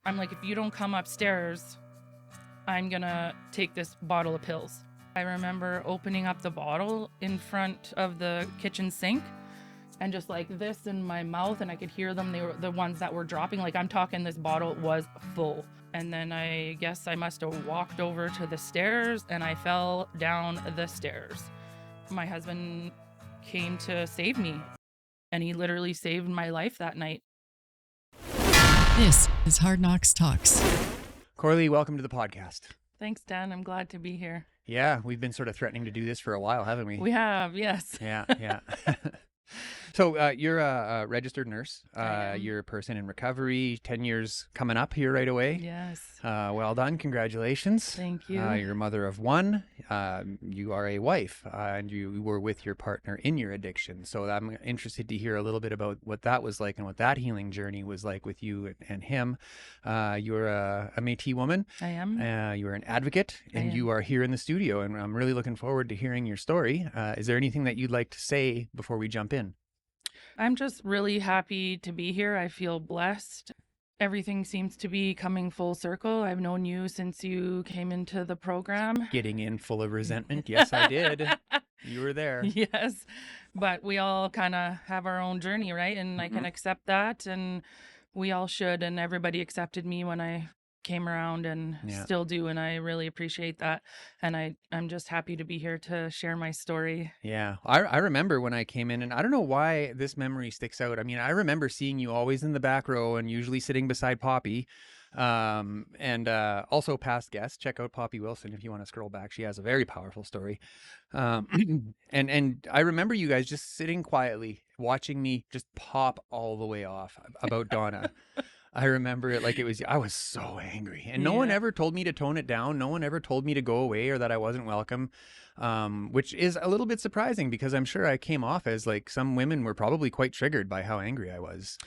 I'm like, if you don't come upstairs, I'm gonna take this bottle of pills. I remember opening up the bottle in front of the kitchen sink and just like this in my mouth, and I could hear them. They were the ones that were dropping. Like, I'm talking, this bottle was full. And then I guess I must have walked over to the stairs and I fell down the stairs. My husband came to save me, and he literally saved my life that night. This is Hard Knox Talks. Coralee, welcome to the podcast. Thanks, Dan. I'm glad to be here. Yeah, we've been sort of threatening to do this for a while, haven't we? We have, yes. Yeah. So you're a registered nurse. I am. You're a person in recovery, 10 years coming up here right away. Yes. Well done. Congratulations. Thank you. You're a mother of one. You are a wife, and you were with your partner in your addiction. So I'm interested to hear a little bit about what that was like and what that healing journey was like with you and him. You're a Métis woman. I am. You're an advocate, and you are here in the studio, and I'm really looking forward to hearing your story. Is there anything that you'd like to say before we jump in? I'm just really happy to be here. I feel blessed. Everything seems to be coming full circle. I've known you since you came into the program. Getting in full of resentment. Yes, I did. You were there. Yes. But we all kind of have our own journey, right? And I can accept that. And we all should. And everybody accepted me when I came around, and still do. And I really appreciate that. And I'm just happy to be here to share my story. Yeah. I remember when I came in, and I don't know why this memory sticks out. I mean, I remember seeing you always in the back row and usually sitting beside Poppy. And also past guest, check out Poppy Wilson if you want to scroll back. She has a very powerful story. And I remember you guys just sitting quietly watching me just pop all the way off about Donna. I remember it like it was, I was so angry, and no one ever told me to tone it down. No one ever told me to go away or that I wasn't welcome, which is a little bit surprising because I'm sure I came off as like some women were probably quite triggered by how angry I was.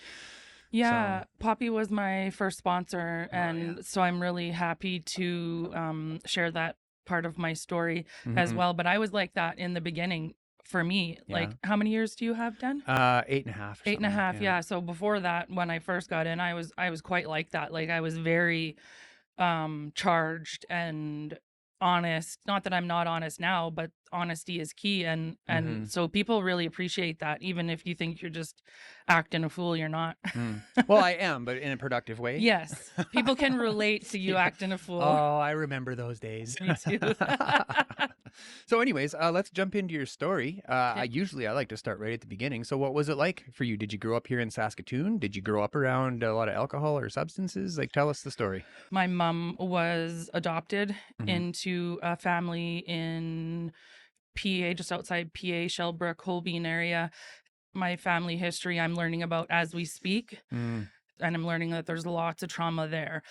Yeah, Poppy was my first sponsor, and so I'm really happy to share that part of my story as well. But I was like that in the beginning for me. Like, how many years do you have, Dan? 8.5. 8.5, yeah. So before that, when I first got in, I was quite like that. Like, I was very charged and honest. Not that I'm not honest now, but honesty is key. And so people really appreciate that. Even if you think you're just acting a fool, you're not. Well, I am, but in a productive way. Yes. People can relate to you acting a fool. Oh, I remember those days. Me too. So anyways, let's jump into your story. I like to start right at the beginning. So what was it like for you? Did you grow up here in Saskatoon? Did you grow up around a lot of alcohol or substances? Like, tell us the story. My mom was adopted into a family in PA, just outside PA, Shellbrook, Holbein area. My family history I'm learning about as we speak. And I'm learning that there's lots of trauma there.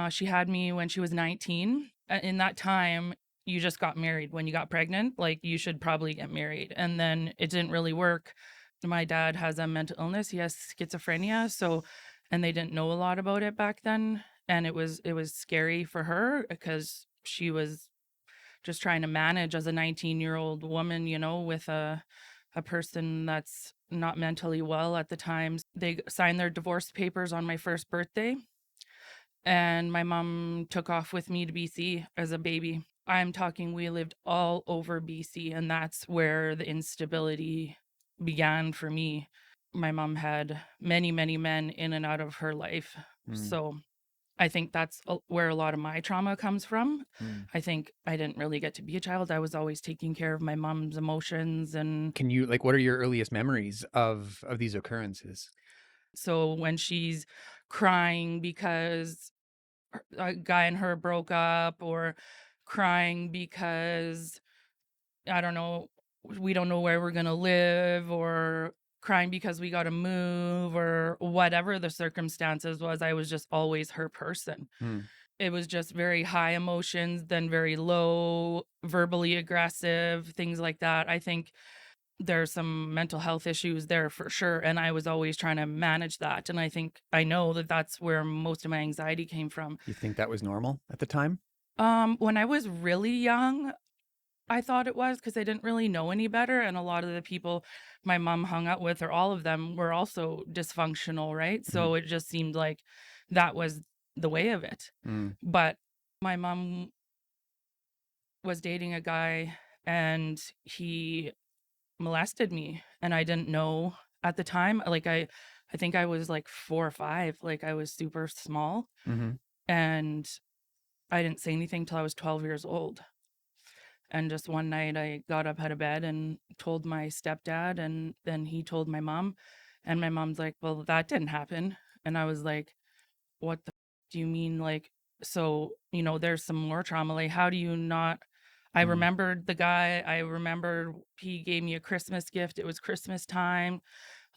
She had me when she was 19. In that time, you just got married. When you got pregnant, like, you should probably get married. And then it didn't really work. My dad has a mental illness. He has schizophrenia. So, and they didn't know a lot about it back then. And it was scary for her because she was just trying to manage as a 19-year-old woman, you know, with a person that's not mentally well at the time. They signed their divorce papers on my first birthday. And my mom took off with me to BC as a baby. I'm talking, we lived all over BC, and that's where the instability began for me. My mom had many, many men in and out of her life. So I think that's where a lot of my trauma comes from. I think I didn't really get to be a child. I was always taking care of my mom's emotions. And can you, like, what are your earliest memories of these occurrences? So when she's crying because a guy and her broke up, or crying because, I don't know, we don't know where we're going to live, or crying because we got to move, or whatever the circumstances was, I was just always her person. It was just very high emotions, then very low, verbally aggressive, things like that. I think there's some mental health issues there for sure. And I was always trying to manage that. And I know that that's where most of my anxiety came from. You think that was normal at the time? When I was really young, I thought it was, because I didn't really know any better. And a lot of the people my mom hung out with, or all of them, were also dysfunctional, right? So it just seemed like that was the way of it. Mm. But my mom was dating a guy and he molested me, and I didn't know at the time. Like I think I was like 4 or 5, like I was super small, Mm-hmm. and I didn't say anything till I was 12 years old. And just one night I got up out of bed and told my stepdad, and then he told my mom, and my mom's like, "Well, that didn't happen." And I was like, "What the do you mean? Like, so, there's some more trauma. Like, how do you not?" I Mm. remembered the guy. I remembered he gave me a Christmas gift. It was Christmas time.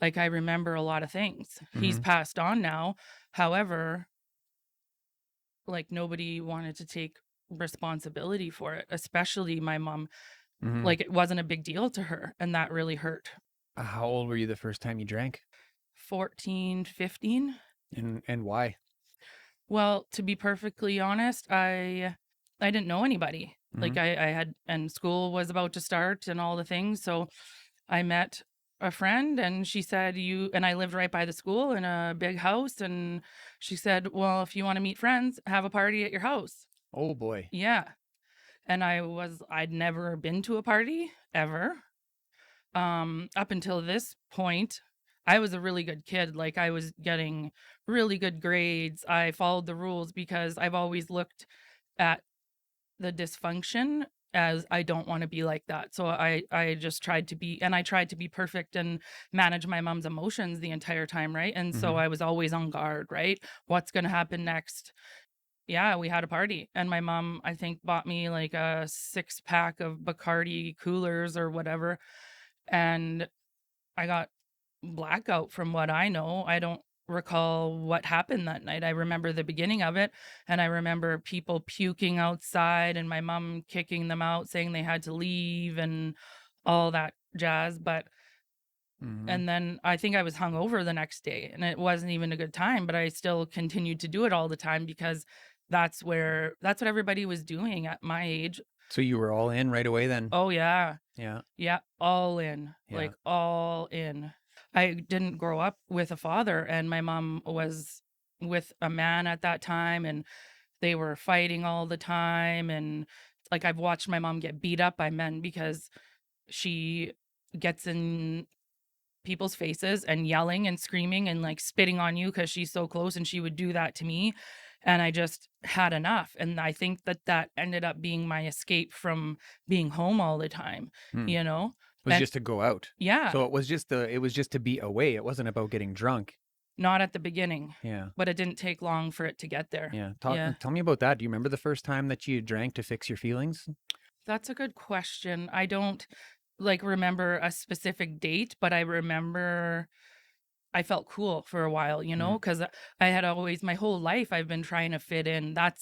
Like, I remember a lot of things. He's Mm-hmm. passed on now. However, like, nobody wanted to take responsibility for it, especially my mom. Mm-hmm. Like, it wasn't a big deal to her, and that really hurt. How old were you the first time you drank? 14, 15. And why? Well, to be perfectly honest, I didn't know anybody. Mm-hmm. Like, I had, and school was about to start and all the things, so I met a friend, and she said, "You," and I lived right by the school in a big house, and she said, "Well, if you wanna meet friends, have a party at your house." Oh boy. Yeah, and I'd never been to a party ever. Up until this point, I was a really good kid. Like, I was getting really good grades. I followed the rules because I've always looked at the dysfunction as I don't want to be like that. So I just tried to be, and I tried to be perfect and manage my mom's emotions the entire time, right? And so Mm-hmm. I was always on guard, right? What's going to happen next? Yeah, we had a party, and my mom, I think, bought me like a 6-pack of Bacardi coolers or whatever, and I got blackout from what I know. I don't recall what happened that night. I remember the beginning of it, and I remember people puking outside and my mom kicking them out, saying they had to leave and all that jazz. But Mm-hmm. and then I think I was hungover the next day, and it wasn't even a good time, but I still continued to do it all the time because that's what everybody was doing at my age. So you were all in right away then? Oh yeah. Yeah. Yeah, all in, Yeah. like all in. I didn't grow up with a father, and my mom was with a man at that time, and they were fighting all the time. And like, I've watched my mom get beat up by men because she gets in people's faces and yelling and screaming and like spitting on you because she's so close, and she would do that to me. And I just had enough. And I think that ended up being my escape from being home all the time, Hmm. you know? It was And just to go out. yeah, So it was just to be away. It wasn't about getting drunk. not at the beginning, Yeah. but it didn't take long for it to get there. Yeah. Yeah, Tell me about that. Do you remember the first time that you drank to fix your feelings? that's a good question. I don't like remember a specific date, but I remember I felt cool for a while, Mm. because I had always, my whole life, I've been trying to fit in. I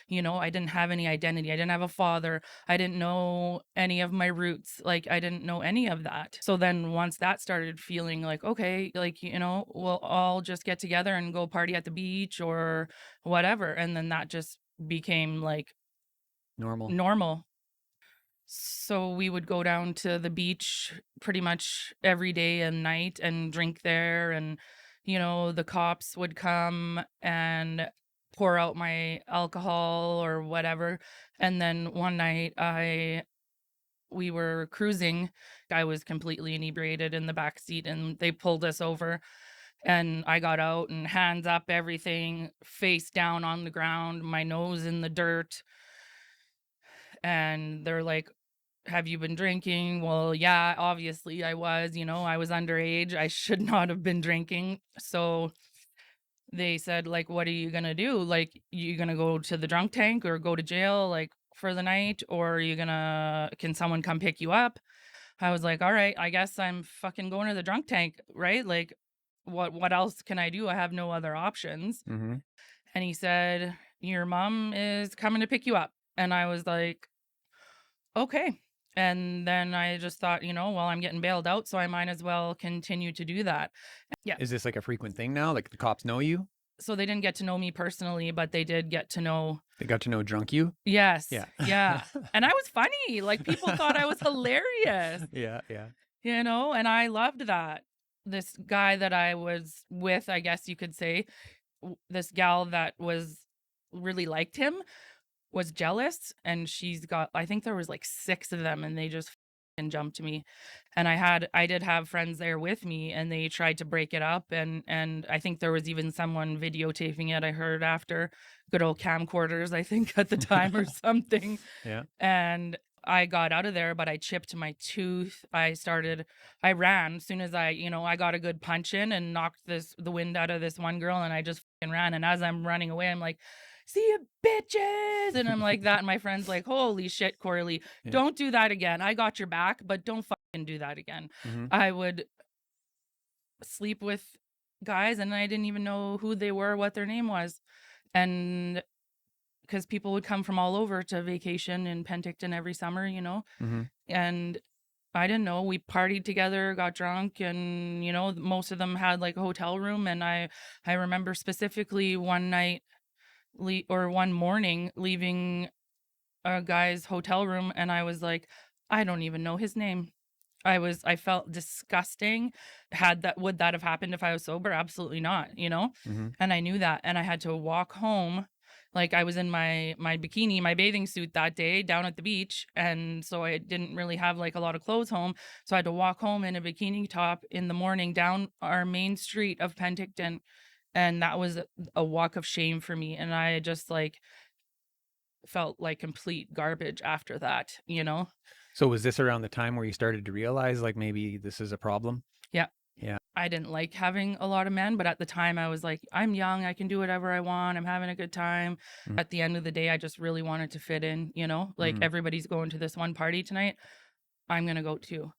didn't have any identity. I didn't have a father. I didn't know any of my roots. Like, I didn't know any of that. So then once that started feeling like, okay, like, we'll all just get together and go party at the beach or whatever. And then that just became like Normal. normal. So we would go down to the beach pretty much every day and night and drink there. And, the cops would come and pour out my alcohol or whatever. And then one night we were cruising. I was completely inebriated in the back seat, and they pulled us over, and I got out and hands up, everything face down on the ground, my nose in the dirt. And they're like, "Have you been drinking?" Well, yeah, obviously I was, I was underage. I should not have been drinking. So they said, like, "What are you gonna do? Like, you gonna go to the drunk tank or go to jail, like, for the night? Or are you gonna, can someone come pick you up?" I was like, "All right, I guess I'm fucking going to the drunk tank, right? Like, what else can I do? I have no other options." Mm-hmm. And he said, "Your mom is coming to pick you up." And I was like, "Okay." And then I just thought, well, I'm getting bailed out, so I might as well continue to do that. Yeah. Is this like a frequent thing now? Like the cops know you? So they didn't get to know me personally, but they did get to know. They got to know drunk you? Yes. Yeah. Yeah. And I was funny. Like, people thought I was hilarious, Yeah. Yeah. and I loved that. This guy that I was with, I guess you could say, this gal that was really liked him was jealous, and she's got, I think there was like 6 of them, and they just and jumped me. And I did have friends there with me, and they tried to break it up, and I think there was even someone videotaping it, I heard after. Good old camcorders, I think, at the time or something. Yeah. And I got out of there, but I chipped my tooth. I ran as soon as I got a good punch in and knocked the wind out of this one girl, and I just fucking ran. And as I'm running away, I'm like, see you bitches. And I'm like that. And my friend's like, holy shit, Coralee, Yeah. don't do that again. I got your back, but don't fucking do that again. Mhm. I would sleep with guys and I didn't even know who they were, what their name was. And because people would come from all over to vacation in Penticton every summer. Mhm. And I didn't know. We partied together, got drunk, and most of them had like a hotel room. And I remember specifically one night or one morning leaving a guy's hotel room, and I was like, I don't even know his name. I felt disgusting. Would that have happened if I was sober? Absolutely not. Mhm. And I knew that, and I had to walk home. Like, I was in my bikini, my bathing suit that day down at the beach, and so I didn't really have like a lot of clothes home. So I had to walk home in a bikini top in the morning down our main street of Penticton, and that was a walk of shame for me. And I just like felt like complete garbage after that. So was this around the time where you started to realize like maybe this is a problem? Yeah. Yeah. I didn't like having a lot of men, but at the time I was like, I'm young, I can do whatever I want. I'm having a good time. Mhm. At the end of the day, I just really wanted to fit in. Like, Mhm. everybody's going to this one party tonight. I'm going to go too.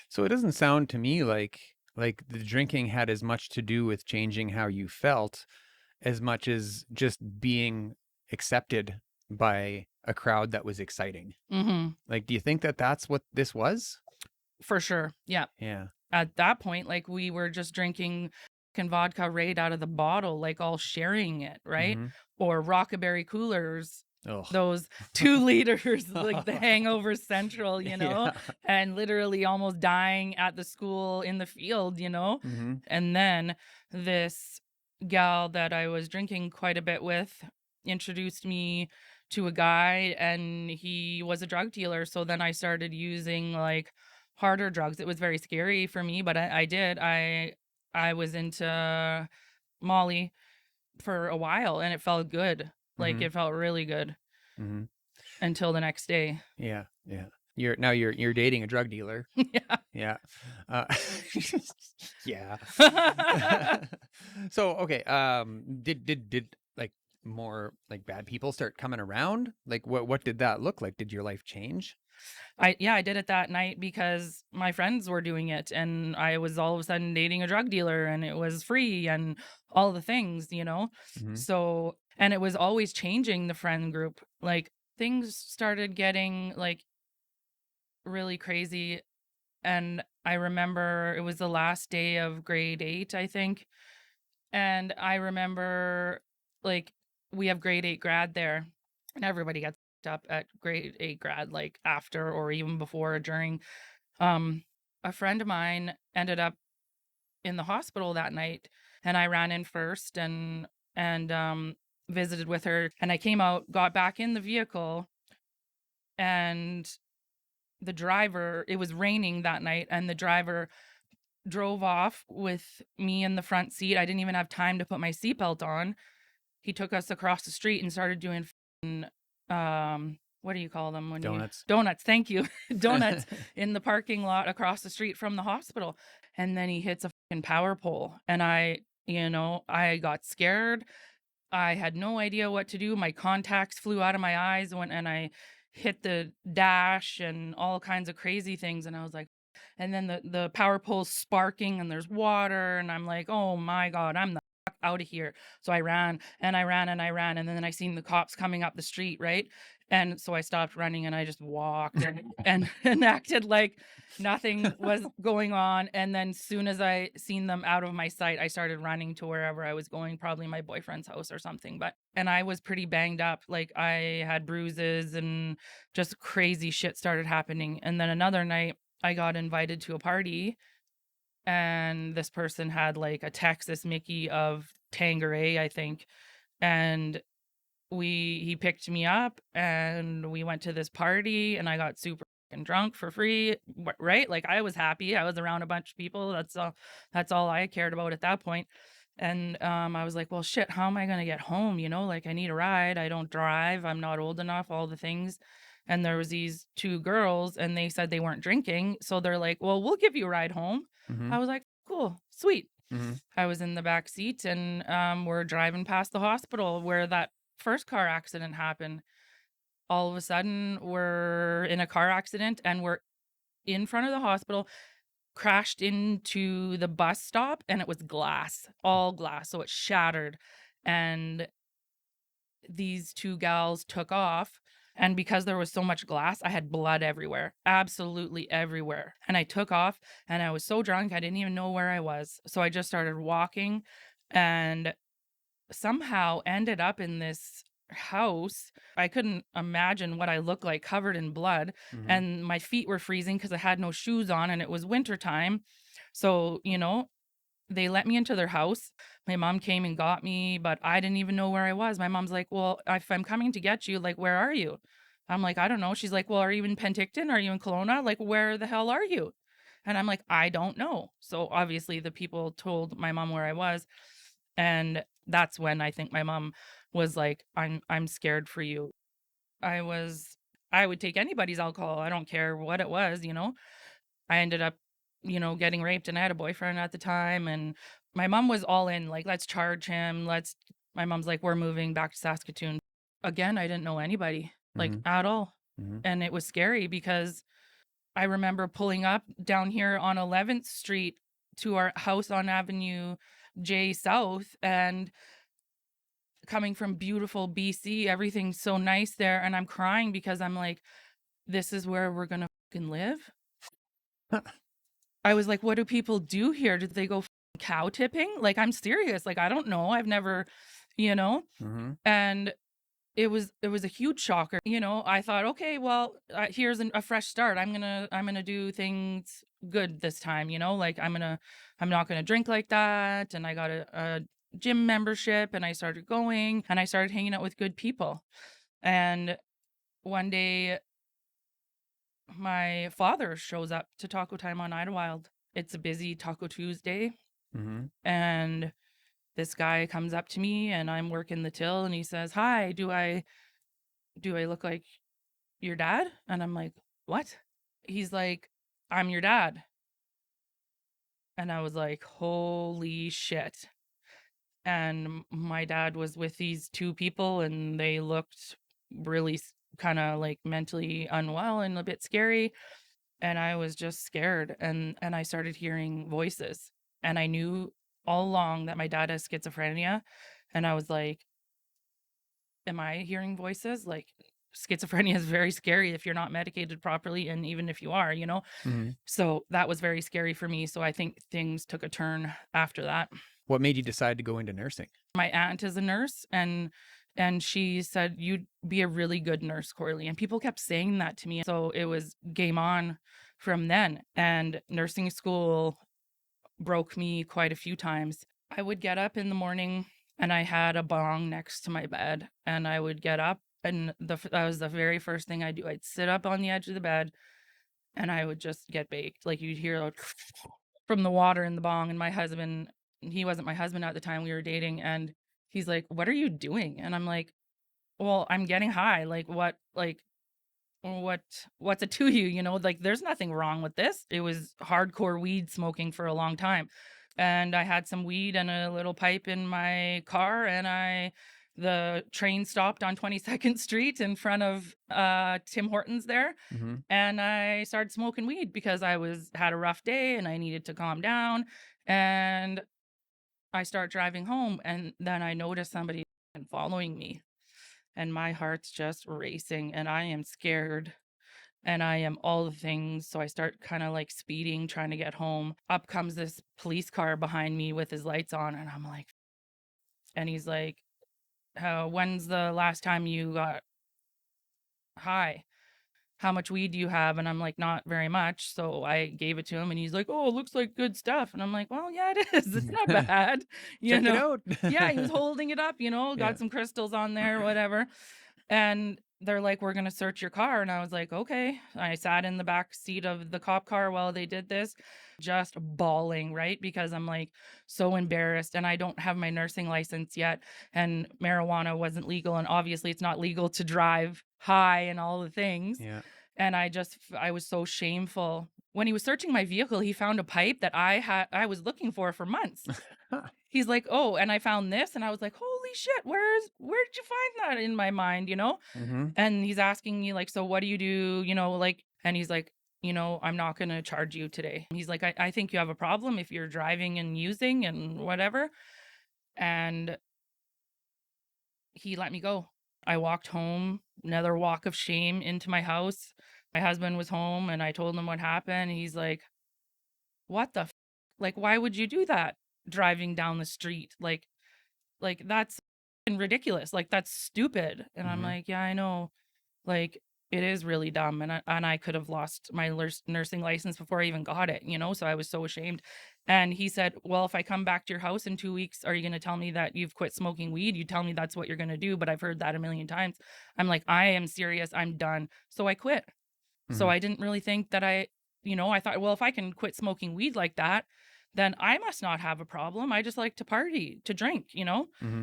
So it doesn't sound to me like the drinking had as much to do with changing how you felt as much as just being accepted by a crowd that was exciting. Mhm. Like, do you think that that's what this was? For sure. Yeah. Yeah. At that point, like, we were just drinking fucking vodka right out of the bottle, like all sharing it, right? Mhm. Or Rockaberry coolers, Ugh. those 2 liters, like the Hangover Central, Yeah. and literally almost dying at the school in the field. Mhm. And then this gal that I was drinking quite a bit with introduced me to a guy, and he was a drug dealer. So then I started using like harder drugs. It was very scary for me, but I did. I was into Molly for a while, and it felt good. Like, Mhm. it felt really good Mhm. until the next day. Yeah. Yeah. You're dating a drug dealer. Yeah. Yeah. Uh, yeah. So, okay, did like more like bad people start coming around? Like what did that look like? Did your life change? I did it that night because my friends were doing it, and I was all of a sudden dating a drug dealer, and it was free and all the things. Mhm. So, and it was always changing the friend group. Like, things started getting like really crazy. And I remember it was the last day of grade 8, I think. And I remember, like, we have grade 8 grad there, and everybody gets up at grade 8 grad, like, after or even before or during. Um, a friend of mine ended up in the hospital that night, and I ran in first and visited with her. And I came out, got back in the vehicle, and it was raining that night, and the driver drove off with me in the front seat. I didn't even have time to put my seatbelt on. He took us across the street and started doing what do you call them when you Donuts. donuts, thank you. Donuts in the parking lot across the street from the hospital. And then he hits a fucking power pole, and I got scared. I had no idea what to do. My contacts flew out of my eyes and I hit the dash and all kinds of crazy things. And I was like, and then the power pole's sparking and there's water. And I'm like, oh my God, I'm the fuck out of here. So I ran and I ran and I ran. And then I seen the cops coming up the street, right? And so I stopped running and I just walked and acted like nothing was going on. And then soon as I seen them out of my sight, I started running to wherever I was going, probably my boyfriend's house or something. And I was pretty banged up. Like, I had bruises and just crazy shit started happening. And then another night I got invited to a party, and this person had like a Texas Mickey of Tanqueray, I think. And he picked me up and we went to this party and I got super fucking drunk for free, right? Like I was happy. I was around a bunch of people. That's all I cared about at that point. And I was like, well, shit, how am I going to get home? Like I need a ride. I don't drive. I'm not old enough, all the things. And there was these two girls and they said they weren't drinking. So they're like, well, we'll give you a ride home. Mm-hmm. I was like, cool, sweet. Mm-hmm. I was in the back seat and we're driving past the hospital where that first car accident happened. All of a sudden, we're in a car accident and we're in front of the hospital, crashed into the bus stop, and it was glass, all glass. So it shattered. And these two gals took off. And because there was so much glass, I had blood everywhere, absolutely everywhere. And I took off and I was so drunk, I didn't even know where I was. So I just started walking and somehow ended up in this house. I couldn't imagine what I looked like covered in blood, Mm-hmm. and my feet were freezing because I had no shoes on and it was winter time. So, they let me into their house. My mom came and got me, but I didn't even know where I was. My mom's like, "Well, if I'm coming to get you, like, where are you?" I'm like, "I don't know." She's like, "Well, are you in Penticton? Are you in Kelowna? Like, where the hell are you?" And I'm like, "I don't know." So obviously the people told my mom where I was. And that's when I think my mom was like, I'm scared for you. I would take anybody's alcohol. I don't care what it was. I ended up, getting raped and I had a boyfriend at the time and my mom was all in like let's charge him. My mom's like we're moving back to Saskatoon. Again, I didn't know anybody like Mm-hmm. at all. Mm-hmm. And it was scary because I remember pulling up down here on 11th Street to our house on Avenue J South and coming from beautiful BC, everything's so nice there, and I'm crying because I'm like, "This is where we're gonna fucking live?" I was like, "What do people do here? Did they go cow tipping?" Like, I'm serious, like, I don't know, I've never you know? Mm-hmm. And it was a huge shocker, I thought, "Okay, well, here's a fresh start. I'm gonna do things good this time," like, I'm not gonna drink like that, and I got a gym membership, and I started going, and I started hanging out with good people. And one day, my father shows up to Taco Time on Idlewild. It's a busy Taco Tuesday, Mm-hmm. and this guy comes up to me, and I'm working the till, and he says, "Hi, do I look like your dad?" And I'm like, "What?" He's like, "I'm your dad." And I was like, "Holy shit." And my dad was with these two people and they looked really kind of like mentally unwell and a bit scary. And I was just scared and I started hearing voices. And I knew all along that my dad has schizophrenia. And I was like, am I hearing voices? Like schizophrenia is very scary if you're not medicated properly and even if you are. Mm-hmm. So that was very scary for me. So I think things took a turn after that. What made you decide to go into nursing? My aunt is a nurse and she said you'd be a really good nurse, Coralee. And people kept saying that to me. So it was game on from then. And nursing school broke me quite a few times. I would get up in the morning and I had a bong next to my bed and I would get up and that was the very first thing I do. I'd sit up on the edge of the bed and I would just get baked. Like you'd hear like from the water in the bong. And my husband, he wasn't my husband at the time we were dating, and he's like, "What are you doing?" And I'm like, "Well, I'm getting high. Like what's it to you? Like there's nothing wrong with this." It was hardcore weed smoking for a long time. And I had some weed and a little pipe in my car and the train stopped on 22nd Street in front of Tim Hortons there Mm-hmm. and I started smoking weed because had a rough day and I needed to calm down. And I start driving home and then I notice somebody following me and my heart's just racing and I am scared and I am all the things. So I start kind of like speeding, trying to get home. Up comes this police car behind me with his lights on and I'm like, and he's like, when's the last time you got high? how much weed do you have? And I'm like, not very much. So I gave it to him and he's like, oh, it looks like good stuff. And I'm like, well, yeah, it is. It's not bad. You Check it know? out. Yeah, he was holding it up, Yeah. got some crystals on there, whatever. And they're like, we're going to search your car. And I was like, okay. I sat in the back seat of the cop car while they did this, just bawling, right? Because I'm like so embarrassed and I don't have my nursing license yet. And marijuana wasn't legal. And obviously, it's not legal to drive high and all the things. Yeah. And I was so shameful. When he was searching my vehicle, he found a pipe that I was looking for months. He's like, "Oh, and I found this." And I was like, "Holy shit, where did you find that?" in my mind, you know? Mm-hmm. And he's asking me like, "So what do you do?" Like, and he's like, "I'm not going to charge you today." He's like, I think you have a problem if you're driving and using and whatever." And he let me go. I walked home, another walk of shame into my house. My husband was home and I told him what happened. He's like, "What the like why would you do that driving down the street? Like that's ridiculous. Like that's stupid." And I'm Mm-hmm. like, "Yeah, I know. Like it is really dumb and I could have lost my nursing license before I even got it, So I was so ashamed." And he said, "Well, if I come back to your house in 2 weeks, are you going to tell me that you've quit smoking weed? You tell me that's what you're going to do, but I've heard that a million times." I'm like, "I am serious. I'm done." So I quit. So Mm-hmm. I didn't really think that I thought, well, if I can quit smoking weed like that, then I must not have a problem. I just like to party, to drink. Mm-hmm.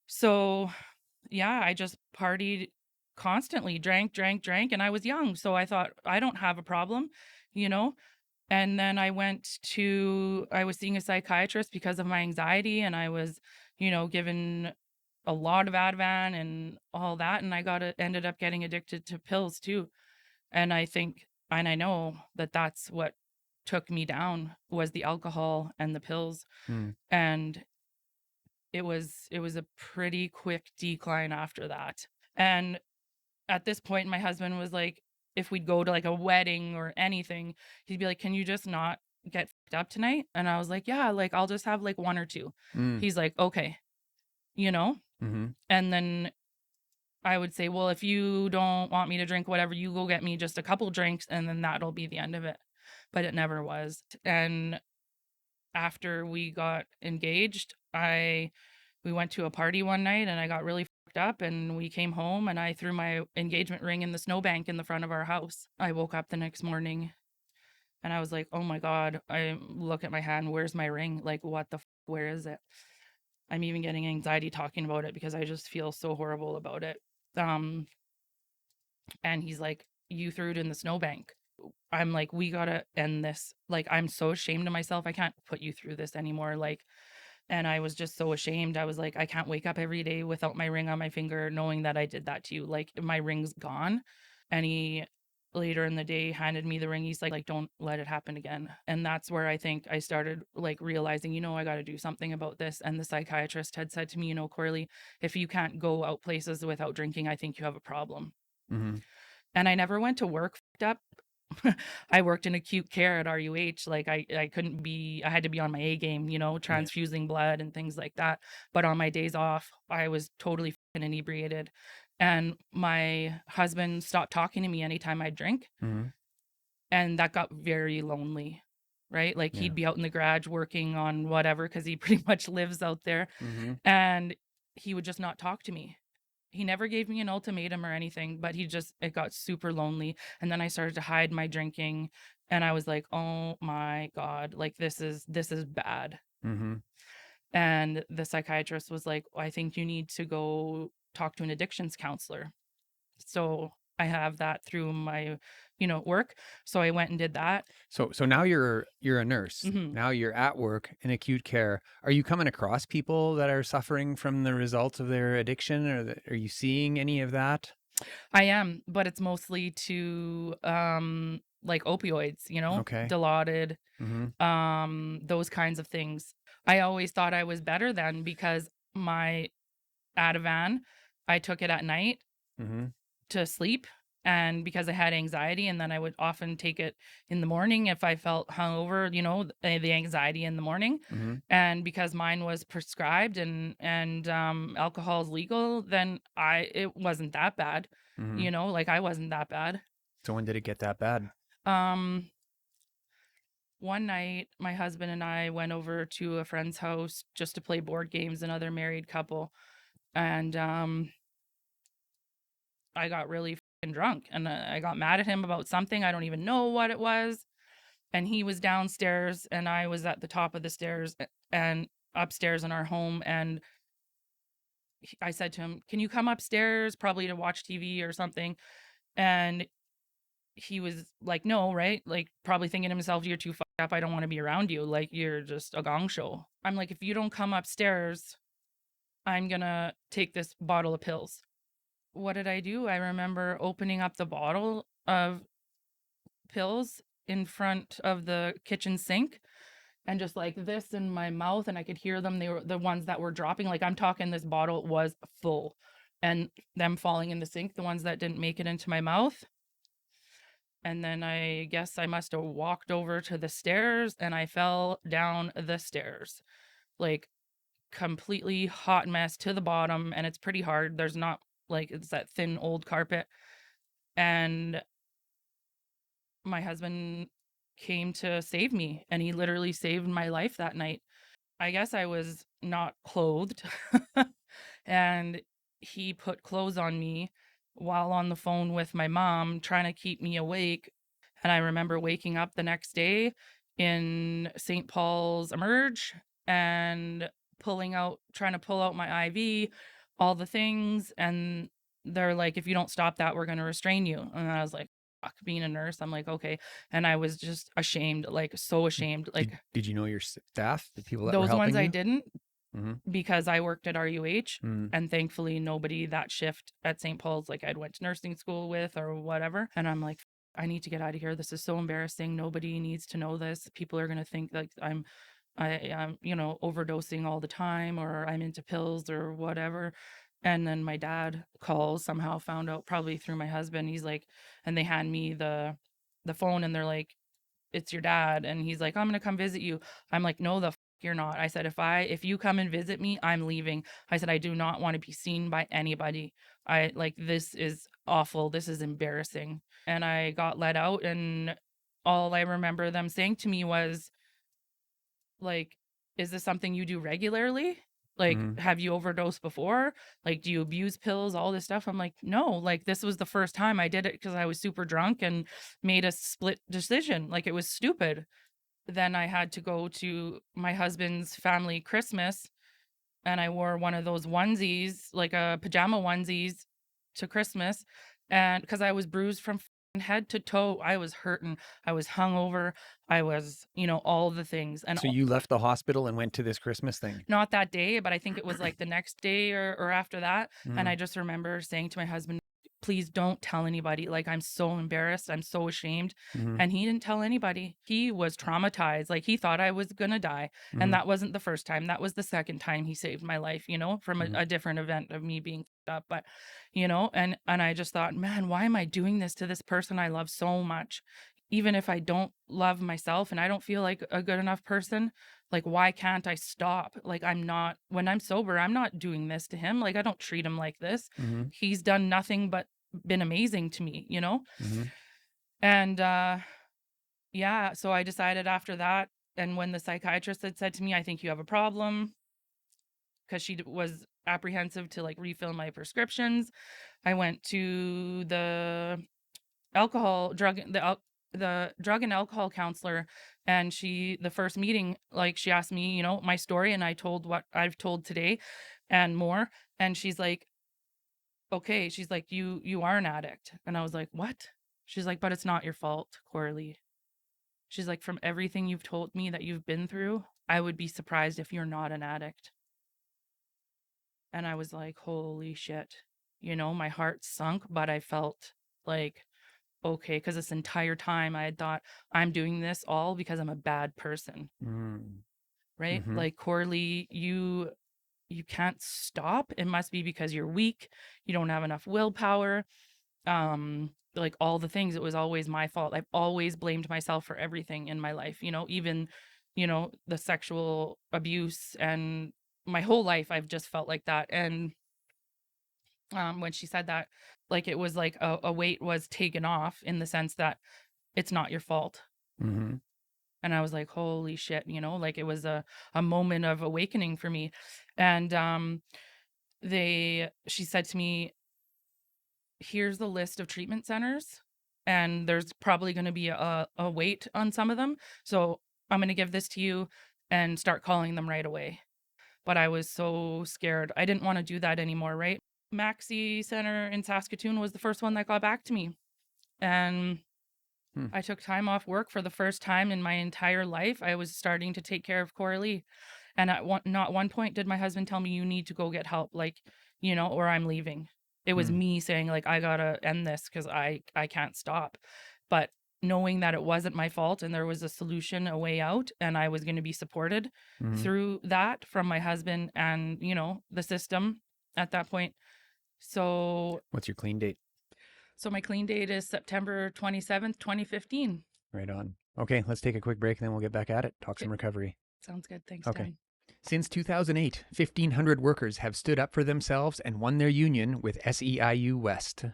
So yeah, I just partied constantly, drank, drank, drank, and I was young. So I thought, I don't have a problem, you know? And then I was seeing a psychiatrist because of my anxiety, and I was, given a lot of Ativan and all that. And ended up getting addicted to pills too. And I know that that's what took me down was the alcohol and the pills. Mm-hmm. And it was a pretty quick decline after that. And at this point, my husband was like, if we'd go to like a wedding or anything, he'd be like, "Can you just not get fucked up tonight?" And I was like, "Yeah, like I'll just have like one or two." He's like, "Okay," you know? Mm-hmm. And then I would say, "Well, if you don't want me to drink whatever, you go get me just a couple drinks and then that'll be the end of it." But it never was. And after we got engaged, we went to a party one night and I got really fucked up and we came home and I threw my engagement ring in the snowbank in the front of our house. I woke up the next morning and I was like, "Oh my God." I look at my hand, "Where's my ring? Like, what the where is it?" I'm even getting anxiety talking about it because I just feel so horrible about it. Um, and he's like, "You threw it in the snowbank." I'm like, "We gotta end this. Like, I'm so ashamed of myself. I can't put you through this anymore." Like, and I was just so ashamed. I was like, "I can't wake up every day without my ring on my finger, knowing that I did that to you. Like, my ring's gone." And he later in the day handed me the ring. He's like, "Don't let it happen again." And that's where I think I started like realizing, I got to do something about this. And the psychiatrist had said to me, "Coralee, if you can't go out places without drinking, I think you have a problem." Mm-hmm. And I never went to work fucked up. I worked in acute care at RUH. Like I had to be on my A game, Yeah. transfusing blood and things like that. But on my days off, I was totally fucking inebriated. And my husband stopped talking to me anytime I drink. Mm-hmm. And that got very lonely, right? Like Yeah. he'd be out in the garage working on whatever because he pretty much lives out there. Mm-hmm. And he would just not talk to me. He never gave me an ultimatum or anything, but it got super lonely. And then I started to hide my drinking and I was like, "Oh my God, like this is bad." Mm-hmm. And the psychiatrist was like, "I think you need to go talk to an addictions counselor." So I have that through my, work. So I went and did that. So now you're a nurse. Mhm. Now you're at work in acute care. Are you coming across people that are suffering from the results of their addiction, or are you seeing any of that? I am, but it's mostly to like opioids, Okay. Dilaudid, Mm-hmm. those kinds of things. I always thought I was better then because my Ativan, I took it at night Mm-hmm. to sleep and because I had anxiety and then I would often take it in the morning if I felt hungover, the anxiety in the morning. Mm-hmm. And because mine was prescribed and alcohol is legal, then it wasn't that bad. Mm-hmm. Like I wasn't that bad. So when did it get that bad? Um, one night, my husband and I went over to a friend's house just to play board games, another married couple. And I got really fucking drunk and I got mad at him about something. I don't even know what it was. And he was downstairs and I was at the top of the stairs and upstairs in our home. And I said to him, "Can you come upstairs, probably to watch TV or something?" And he was like, "No," right? Like, probably thinking to himself, "You're too fucked up. I don't want to be around you. Like, you're just a gong show." I'm like, "If you don't come upstairs, I'm gonna take this bottle of pills." What did I do? I remember opening up the bottle of pills in front of the kitchen sink and just like this in my mouth, and I could hear them. They were the ones that were dropping. Like, I'm talking, this bottle was full and them falling in the sink, the ones that didn't make it into my mouth. And then I guess I must have walked over to the stairs and I fell down the stairs, like completely hot mess to the bottom. And it's pretty hard. There's not like, it's that thin old carpet. And my husband came to save me and he literally saved my life that night. I guess I was not clothed and he put clothes on me while on the phone with my mom trying to keep me awake. And I remember waking up the next day in St. Paul's Emerge and trying to pull out my IV, all the things. And they're like, "If you don't stop that, we're going to restrain you." And I was like, fuck, being a nurse. I'm like, okay. And I was just ashamed, like so ashamed. Like, Did you know your staff, the people that were those ones helping I you? didn't, Mm-hmm. because I worked at RUH Mm. and thankfully nobody that shift at St. Paul's like I'd went to nursing school with or whatever. And I'm like, I need to get out of here. This is so embarrassing. Nobody needs to know this. People are going to think like I'm, overdosing all the time or I'm into pills or whatever. And then my dad calls, somehow found out probably through my husband. He's like, and they hand me the phone and they're like, "It's your dad." And he's like, "I'm gonna come visit you." I'm like, "No, the you're not." I said, if you come and visit me, I'm leaving." I said, "I do not want to be seen by anybody. I like, this is awful. This is embarrassing." And I got let out and all I remember them saying to me was like, "Is this something you do regularly? Like, Mm. have you overdosed before? Like, do you abuse pills, all this stuff?" I'm like, "No, like this was the first time I did it because I was super drunk and made a split decision. Like, it was stupid." Then I had to go to my husband's family Christmas and I wore one of those onesies, like a pajama onesies to Christmas. And because I was bruised from head to toe, I was hurting. I was hungover. I was, all the things. And So you left the hospital and went to this Christmas thing? not that day, but I think it was like the next day or after that. And Mm. I just remember saying to my husband, "Please don't tell anybody. Like, I'm so embarrassed. I'm so ashamed." Mm-hmm. And he didn't tell anybody. He was traumatized. Like, he thought I was going to die. And Mm-hmm. that wasn't the first time. That was the second time he saved my life, from a different event of me being fucked up. But, and I just thought, man, why am I doing this to this person I love so much? Even if I don't love myself and I don't feel like a good enough person, like, why can't I stop? Like, when I'm sober, I'm not doing this to him. Like, I don't treat him like this. Mm-hmm. He's done nothing but been amazing to me. Mm-hmm. And yeah, so I decided after that, and when the psychiatrist had said to me, "I think you have a problem," because she was apprehensive to like refill my prescriptions, I went to alcohol drug the al- the drug and alcohol counselor, and the first meeting, like, she asked me, my story, and I told what I've told today and more. And she's like, "Okay," she's like, you are an addict." And I was like, "What?" She's like, "But it's not your fault, Coralee." She's like, "From everything you've told me that you've been through, I would be surprised if you're not an addict." And I was like, holy shit. My heart sunk, but I felt like, okay, because this entire time I had thought, I'm doing this all because I'm a bad person, right? Mm-hmm. Like, Corley, you can't stop. It must be because you're weak. You don't have enough willpower. Like, all the things. It was always my fault. I've always blamed myself for everything in my life, even, the sexual abuse, and my whole life I've just felt like that. And when she said that, like it was like a weight was taken off in the sense that it's not your fault. Mm-hmm. And I was like, holy shit, like it was a moment of awakening for me. And she said to me, here's the list of treatment centers, and there's probably going to be a wait on some of them. So I'm going to give this to you and start calling them right away. But I was so scared. I didn't want to do that anymore, right? Maxi Center in Saskatoon was the first one that got back to me. And Hmm. I took time off work for the first time in my entire life. I was starting to take care of Coralee. And not one point did my husband tell me, you need to go get help, like, or I'm leaving. It was Hmm. me saying, like, I gotta end this because I can't stop. But knowing that it wasn't my fault and there was a solution, a way out, and I was going to be supported Mm-hmm. through that from my husband and, the system at that point. So, What's your clean date? so my clean date is September 27th, 2015. Right on. Okay, let's take a quick break and then we'll get back at it. Talk some Okay. recovery. Sounds good. Thanks, Okay. Dad. Since 2008, 1,500 workers have stood up for themselves and won their union with SEIU West.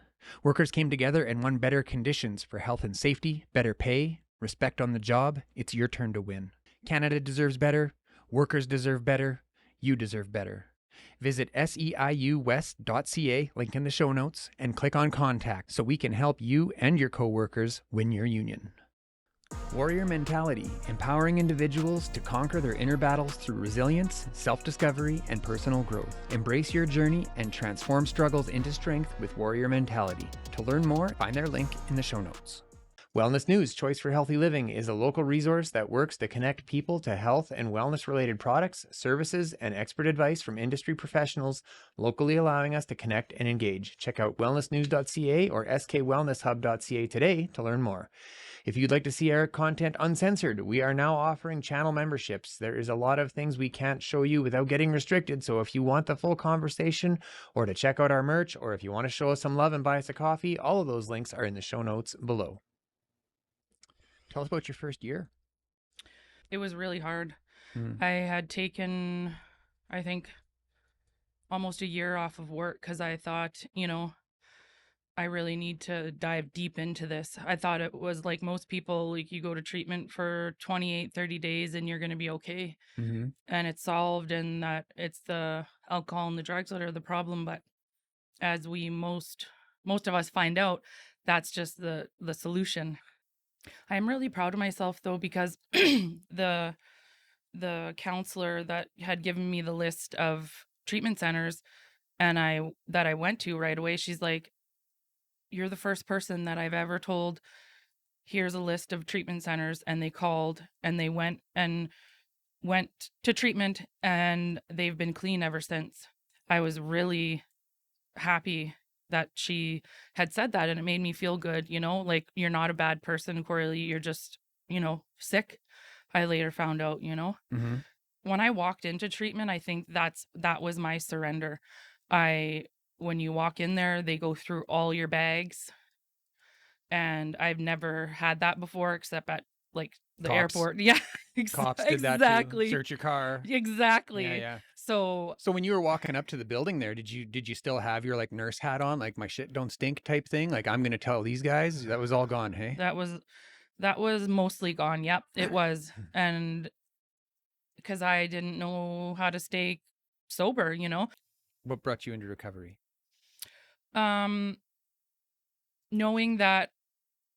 Workers came together and won better conditions for health and safety, better pay, respect on the job. It's your turn to win. Canada deserves better. Workers deserve better. You deserve better. Visit seiuwest.ca, link in the show notes, and click on contact so we can help you and your coworkers win your union. Warrior Mentality, empowering individuals to conquer their inner battles through resilience, self-discovery, and personal growth. Embrace your journey and transform struggles into strength with Warrior Mentality. To learn more, find their link in the show notes. Wellness News Choice for Healthy Living is a local resource that works to connect people to health and wellness-related products, services, and expert advice from industry professionals, locally allowing us to connect and engage. Check out wellnessnews.ca or skwellnesshub.ca today to learn more. If you'd like to see our content uncensored, we are now offering channel memberships. There is a lot of things we can't show you without getting restricted, so if you want the full conversation, or to check out our merch, or if you want to show us some love and buy us a coffee, all of those links are in the show notes below. Tell us about your first year. It was really hard. Mm. I had taken, I think, almost a year off of work because I thought, I really need to dive deep into this. I thought it was like most people, like you go to treatment for 28, 30 days and you're going to be okay. Mm-hmm. And it's solved and that it's the alcohol and the drugs that are the problem. But as most of us find out, that's just the solution. I'm really proud of myself though, because the counselor that had given me the list of treatment centers and I went to right away, she's like, you're the first person that I've ever told, here's a list of treatment centers, and they called and they went to treatment and they've been clean ever since. I was really happy that she had said that, and it made me feel good, like you're not a bad person, Coralee, you're just, sick. I later found out, Mm-hmm. when I walked into treatment, I think that was my surrender. When you walk in there, they go through all your bags, and I've never had that before except at like the Cops. airport. Yeah, Cops did that too. exactly. Search your car. Exactly. Yeah, yeah. So So when you were walking up to the building there, did you still have your like nurse hat on, like my shit don't stink type thing? Like I'm gonna tell these guys? That was all gone, hey? that was mostly gone. Yep, it was. And because I didn't know how to stay sober, What brought you into recovery? um, knowing that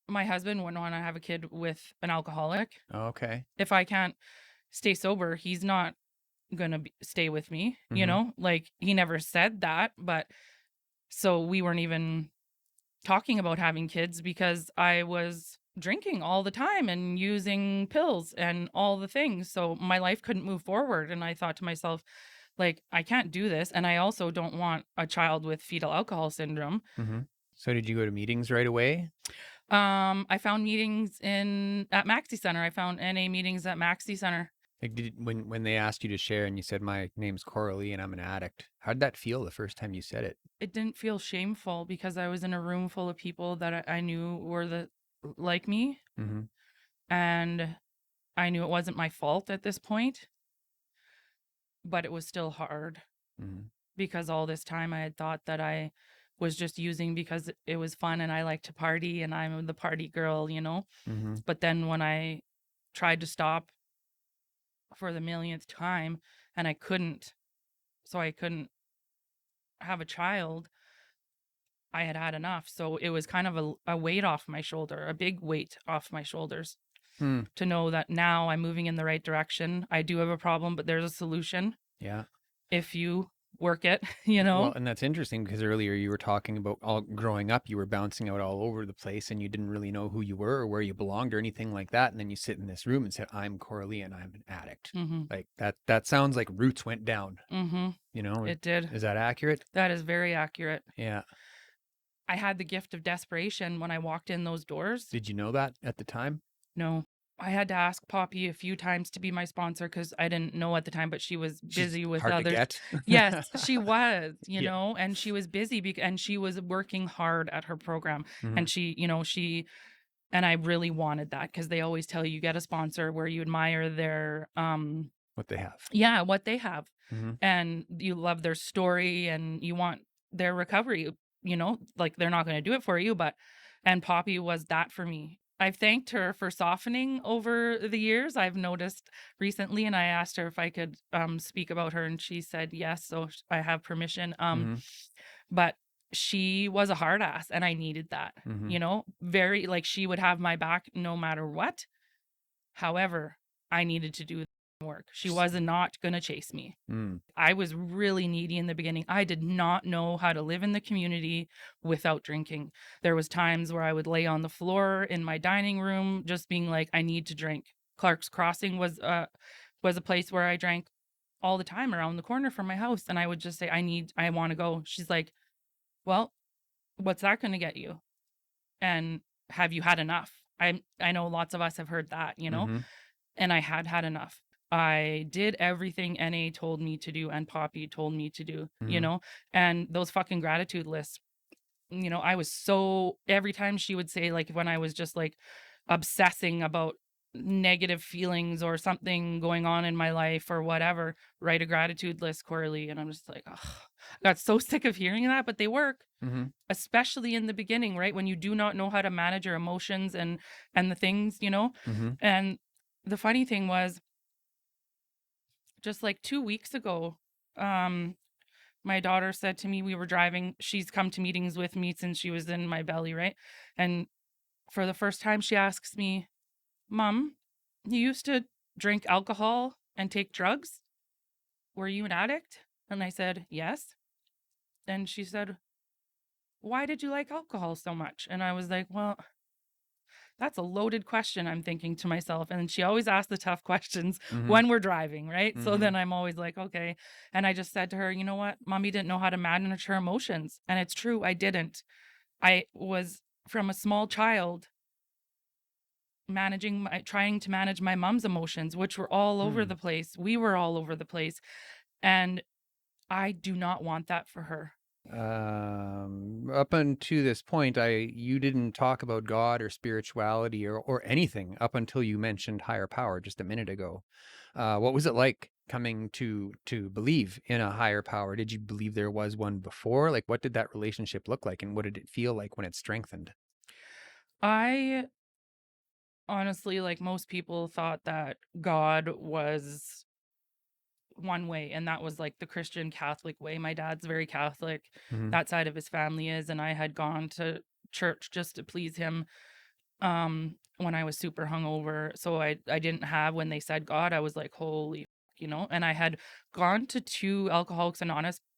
my husband wouldn't want to have a kid with an alcoholic. Oh, okay. If I can't stay sober, he's not gonna stay with me, Mhm. like he never said that, but so we weren't even talking about having kids because I was drinking all the time and using pills and all the things, so my life couldn't move forward. And I thought to myself, like, I can't do this, and I also don't want a child with fetal alcohol syndrome. Mhm. So did you go to meetings right away? I found meetings at Maxi Center. I found NA meetings at Maxi Center. Like when they asked you to share and you said my name's Coralee and I'm an addict, how did that feel the first time you said it? It didn't feel shameful because I was in a room full of people that I knew were like me, Mhm. and I knew it wasn't my fault at this point, but it was still hard Mhm. because all this time I had thought that I was just using because it was fun and I like to party and I'm the party girl, you know? Mm-hmm. But then when I tried to stop for the millionth time and I couldn't, so I couldn't have a child, I had had enough. So it was kind of a weight off my shoulder, a big weight off my shoulders Hmm. to know that now I'm moving in the right direction. I do have a problem, but there's a solution Yeah. if you work it, you Well, know? and that's interesting because earlier you were talking about all growing up, you were bouncing out all over the place and you didn't really know who you were or where you belonged or anything like that. And then you sit in this room and said, I'm Coralee and I'm an addict. Mm-hmm. Like that sounds like roots went down, Mm-hmm. you know? It did. Is that accurate? That is very accurate. Yeah. I had the gift of desperation when I walked in those doors. Did you know that at the time? No. I had to ask Poppy a few times to be my sponsor because I didn't know at the time, but she was She's busy with hard to others. get. Yes, she was, you Yeah. know, and she was busy and she was working hard at her program. Mhm. And she, you know, and I really wanted that because they always tell you get a sponsor where you admire their, What they have. yeah, what they have. Mhm. And you love their story and you want their recovery, you know, like they're not going to do it for you, and Poppy was that for me. I've thanked her for softening over the years. I've noticed recently, and I asked her if I could speak about her, and she said yes. So I have permission. Mhm. But she was a hard ass, and I needed that. Mhm. You know, very like she would have my back no matter what. However, I needed to do the work. She was not going to chase me. Mm. I was really needy in the beginning. I did not know how to live in the community without drinking. There was times where I would lay on the floor in my dining room just being like I need to drink. Clark's Crossing was a place where I drank all the time around the corner from my house and I would just say I want to go. She's like, "Well, what's that going to get you? And have you had enough?" I know lots of us have heard that, you know, Mhm. and I had had enough. I did everything NA told me to do and Poppy told me to do, you Mhm. know, and those fucking gratitude lists, you know, I was so every time she would say, like, when I was just like obsessing about negative feelings or something going on in my life or whatever, write a gratitude list, Coralie. And I'm just like, oh, I got so sick of hearing that, but they work, Mhm. especially in the beginning, right? When you do not know how to manage your emotions and the things, you know. Mhm. And the funny thing was, just like 2 weeks ago, um, my daughter said to me, we were driving. She's come to meetings with me since she was in my belly, right? And for the first time, she asks me, Mom, you used to drink alcohol and take drugs? Were you an addict? And I said, Yes. And she said, Why did you like alcohol so much? And I was like, Well, that's a loaded question, I'm thinking to myself. And she always asks the tough questions Mhm. when we're driving, right? So Mhm. then I'm always like, okay. And I just said to her, you know what? Mommy didn't know how to manage her emotions. And it's true, I didn't. I was from a small child trying to manage my mom's emotions, which were all over Hmm. the place. We were all over the place. And I do not want that for her. Up until this point, you didn't talk about God or spirituality or anything up until you mentioned higher power just a minute ago. What was it like coming to believe in a higher power? Did you believe there was one before? Like, what did that relationship look like, and what did it feel like when it strengthened? I honestly, like most people, thought that God was one way, and that was like the Christian Catholic way. My dad's very Catholic, Hmm. that side of his family is, and I had gone to church just to please him when I was super hungover. So I didn't have when they said God, I was like, holy, you know, and I had gone to two Alcoholics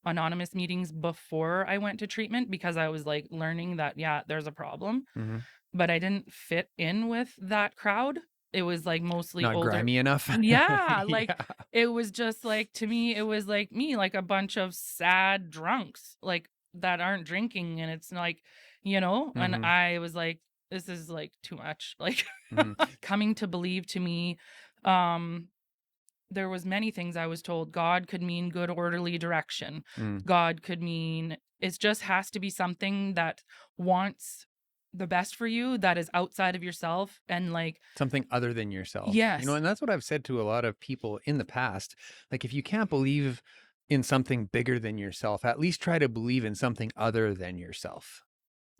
Anonymous meetings before I went to treatment because I was like learning that yeah, there's a problem, Hmm. but I didn't fit in with that crowd. It was like mostly Not older. grimy enough. Yeah, like Yeah. it was just like to me, it was like me, like a bunch of sad drunks, like that aren't drinking. And it's like, you know, and Hmm. I was like, this is like too much. Like Hmm. coming to believe to me, um, there was many things I was told. God could mean good orderly direction. Mm. God could mean it just has to be something that wants the best for you, that is outside of yourself. And like, Something other than yourself, yes. and that's what I've said to a lot of people in the past. Like, if you can't believe in something bigger than yourself. At least try to believe in something other than yourself.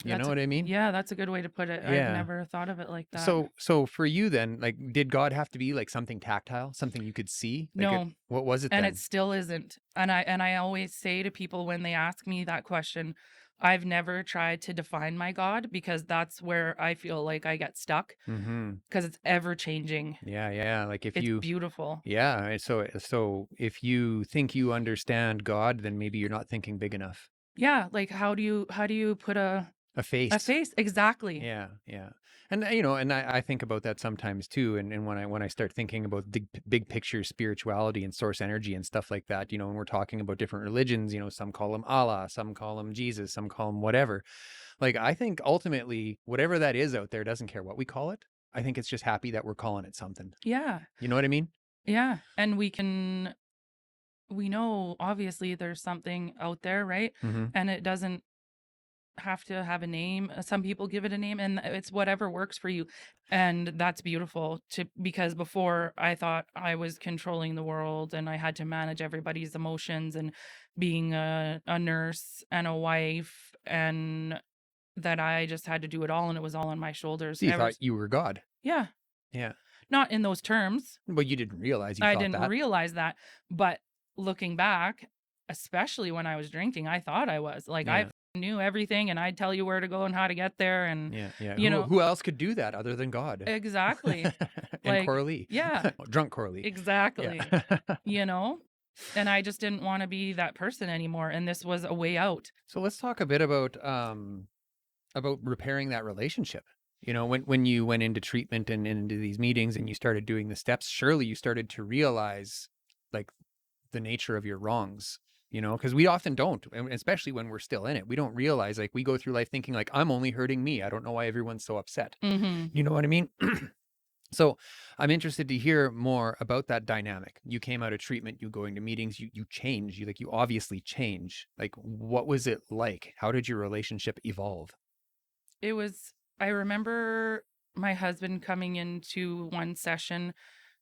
You know That's what I mean? yeah, that's a good way to put it. I've Yeah. never thought of it like that. So for you then, like, did God have to be like something tactile, something you could see? Like, No, what was it and it then? still isn't. And I always say to people when they ask me that question, I've never tried to define my God because that's where I feel like I get stuck Mm-hmm. because it's ever changing. Yeah, yeah. Like if It's you, beautiful. yeah. So if you think you understand God, then maybe you're not thinking big enough. Yeah, like how do you put A a face. face exactly. Yeah, yeah. And and I think about that sometimes too. And when I start thinking about big picture spirituality and source energy and stuff like that, when we're talking about different religions, some call him Allah, some call him Jesus, some call him whatever. Like, I think ultimately, whatever that is out there doesn't care what we call it. I think it's just happy that we're calling it something. Yeah. You know what I mean? Yeah, and we know obviously there's something out there, right? Mm-hmm. And it doesn't have to have a name. Some people give it a name and it's whatever works for you. And that's beautiful to because before I thought I was controlling the world and I had to manage everybody's emotions and being a nurse and a wife and that I just had to do it all and it was all on my shoulders. So you thought you were God. Yeah, Yeah. not in those terms. But you didn't realize you I thought didn't that. realize that, but looking back, especially when I was drinking, I thought I was. Like, I Yeah. knew everything, and I'd tell you where to go and how to get there, and, Yeah. Yeah. you Who know who else could do that other than God? exactly. And Like Coralee. yeah, Drunk Coralee. Yeah. exactly, you know? And I just didn't wanna be that person anymore, and this was a way out. So let's talk a bit about repairing that relationship. When you went into treatment and into these meetings and you started doing the steps, surely you started to realize like the nature of your wrongs, because we often don't, and especially when we're still in it, we don't realize, like, we go through life thinking like, I'm only hurting me. I don't know why everyone's so upset. Mhm. You know what I mean? So I'm interested to hear more about that dynamic. You came out of treatment, you going to meetings, you change, you obviously change. Like, what was it like? How did your relationship evolve? It was I remember my husband coming into one session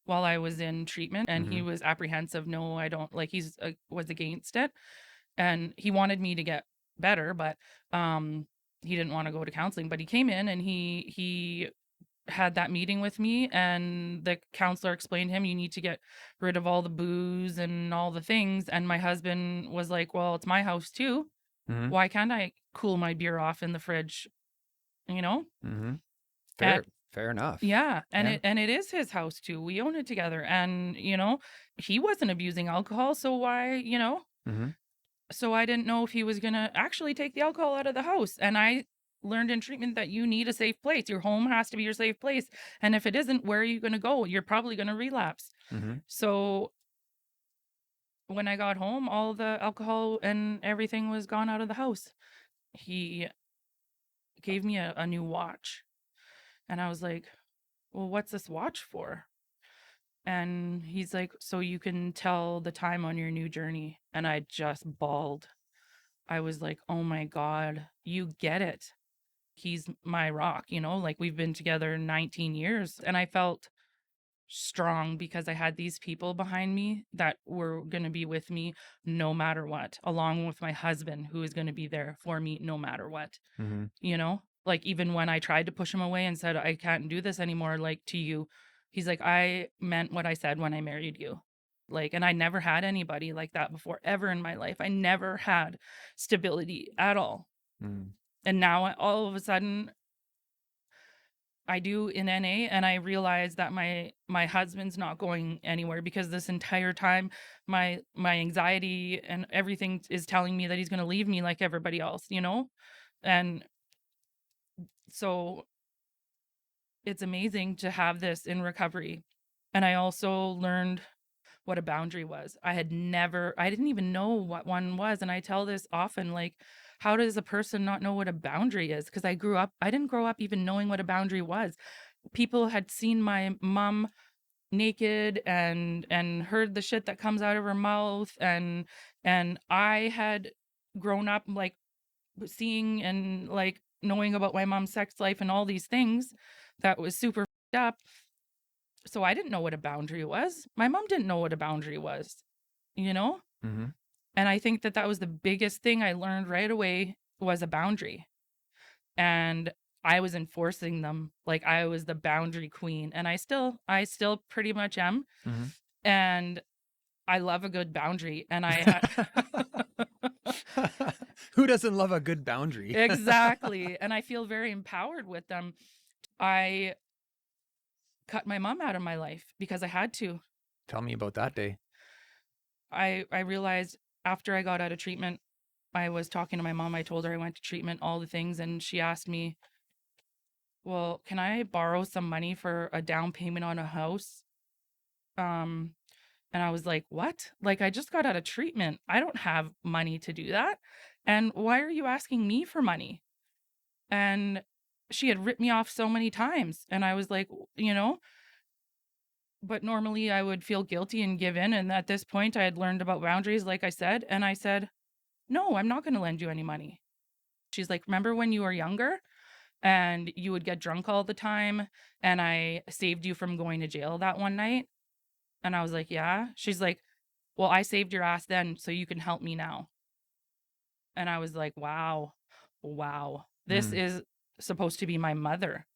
while I was in treatment, and Mm-hmm. he was apprehensive, "No, I don't," like, he's, was against it. And he wanted me to get better, but he didn't want to go to counseling. But he came in and he had that meeting with me, and the counselor explained to him, you need to get rid of all the booze and all the things. And my husband was like, well, it's my house too. Mm-hmm. Why can't I cool my beer off in the fridge? You know? Mm-hmm. And Fair enough. yeah, Yeah. and it is his house too. We own it together. And he wasn't abusing alcohol, so why, Mm-hmm. so I didn't know if he was gonna actually take the alcohol out of the house. And I learned in treatment that you need a safe place. Your home has to be your safe place. And if it isn't, where are you gonna go? You're probably gonna relapse. Mm-hmm. So when I got home, all the alcohol and everything was gone out of the house. He gave me a new watch. And I was like, well, what's this watch for? And he's like, so you can tell the time on your new journey. And I just bawled. I was like, oh my God, you get it. He's my rock, like we've been together 19 years. And I felt strong because I had these people behind me that were going to be with me no matter what, along with my husband, who is going to be there for me no matter what, Mm-hmm. like even when I tried to push him away and said, I can't do this anymore, like to you, he's like, I meant what I said when I married you. Like, and I never had anybody like that before, ever in my life. I never had stability at all. Mm-hmm. And now all of a sudden I do in NA, and I realize that my husband's not going anywhere because this entire time my anxiety and everything is telling me that he's going to leave me like everybody else. And so it's amazing to have this in recovery. And I also learned what a boundary was. I didn't even know what one was. And I tell this often, like, how does a person not know what a boundary is? Because I didn't grow up even knowing what a boundary was. People had seen my mom naked and heard the shit that comes out of her mouth. And I had grown up like seeing and like knowing about my mom's sex life and all these things that was super f***ed up. So I didn't know what a boundary was. My mom didn't know what a boundary was, you know? Mm-hmm. And I think that that was the biggest thing I learned right away was a boundary. And I was enforcing them. Like I was the boundary queen, and I still pretty much am. Mhm. And I love a good boundary, and I had Who doesn't love a good boundary? exactly, and I feel very empowered with them. I cut my mom out of my life because I had to. Tell me about that day. I realized after I got out of treatment, I was talking to my mom. I told her I went to treatment, all the things, and she asked me, "Well, can I borrow some money for a down payment on a house?" Um, and I was like, "What? Like I just got out of treatment. I don't have money to do that. And why are you asking me for money?" And she had ripped me off so many times, and I was like, you know, but normally I would feel guilty and give in, and at this point I had learned about boundaries like I said, and I said, "No, I'm not going to lend you any money." She's like, "Remember when you were younger and you would get drunk all the time and I saved you from going to jail that one night?" And I was like, "Yeah." She's like, "Well, I saved your ass then so you can help me now." And I was like, "Wow. Wow. This Mm. is supposed to be my mother."